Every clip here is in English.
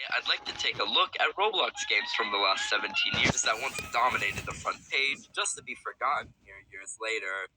I'd like to take a look at Roblox games from the last 17 years that once dominated the front page, just to be forgotten here years later.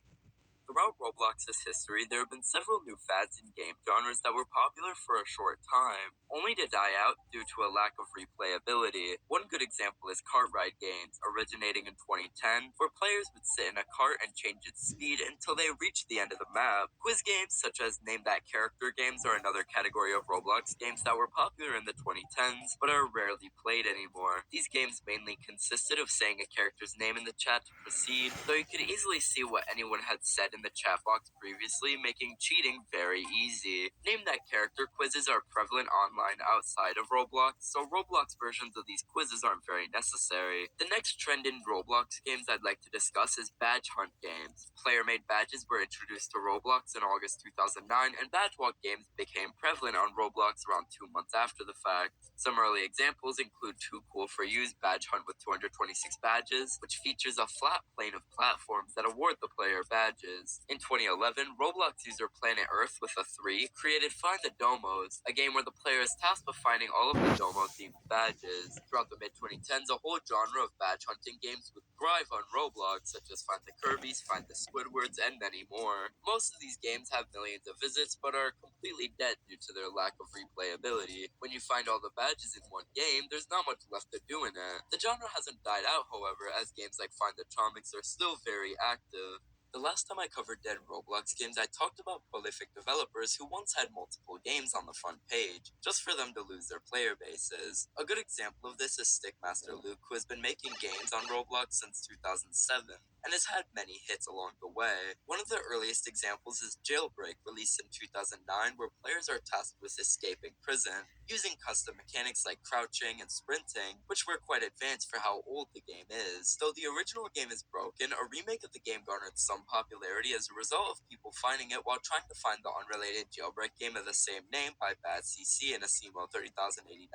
Throughout Roblox's history, there have been several new fads in game genres that were popular for a short time, only to die out due to a lack of replayability. One good example is kart ride games, originating in 2010, where players would sit in a cart and change its speed until they reached the end of the map. Quiz games such as Name That Character games are another category of Roblox games that were popular in the 2010s, but are rarely played anymore. These games mainly consisted of saying a character's name in the chat to proceed, though you could easily see what anyone had said in the chat box previously, making cheating very easy. Name That Character quizzes are prevalent online outside of Roblox, so Roblox versions of these quizzes aren't very necessary. The next trend in Roblox games I'd like to discuss is badge hunt games. Player-made badges were introduced to Roblox in August 2009, and badge walk games became prevalent on Roblox around 2 months after the fact. Some early examples include Too Cool for You's Badge Hunt with 226 badges, which features a flat plane of platforms that award the player badges. In 2011, Roblox user Planet Earth with a 3 created Find the Domos, a game where the player is tasked with finding all of the Domo-themed badges. Throughout the mid-2010s, a whole genre of badge hunting games would thrive on Roblox, such as Find the Kirby's, Find the Squidwards, and many more. Most of these games have millions of visits, but are completely dead due to their lack of replayability. When you find all the badges in one game, there's not much left to do in it. The genre hasn't died out, however, as games like Find the Atomics are still very active. The last time I covered dead Roblox games, I talked about prolific developers who once had multiple games on the front page, just for them to lose their player bases. A good example of this is Stickmaster Luke, who has been making games on Roblox since 2007, and has had many hits along the way. One of the earliest examples is Jailbreak, released in 2009, where players are tasked with escaping prison, using custom mechanics like crouching and sprinting, which were quite advanced for how old the game is. Though the original game is broken, a remake of the game garnered some popularity as a result of people finding it while trying to find the unrelated Jailbreak game of the same name by Bad CC and Asimo 30089.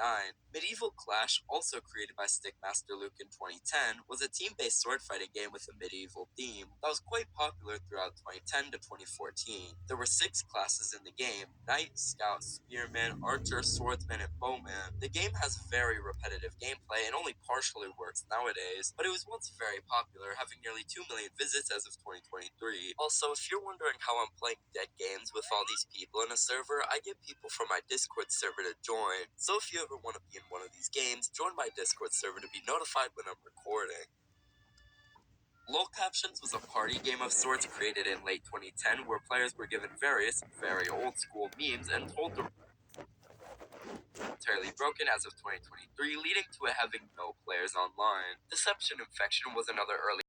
Medieval Clash, also created by Stickmaster Luke in 2010, was a team-based sword fighting game with a medieval theme that was quite popular throughout 2010 to 2014. There were 6 classes in the game: Knight, Scout, Spearman, Archer, Swordsman, and Bowman. The game has very repetitive gameplay and only partially works nowadays, but it was once very popular, having nearly 2 million visits as of 2023. Also, if you're wondering how I'm playing dead games with all these people in a server, I get people from my Discord server to join. So if you ever want to be in one of these games, join my Discord server to be notified when I'm recording. LOL Captions was a party game of sorts created in late 2010 where players were given various, very old school memes and told to entirely broken as of 2023, leading to it having no players online. Deception Infection was another early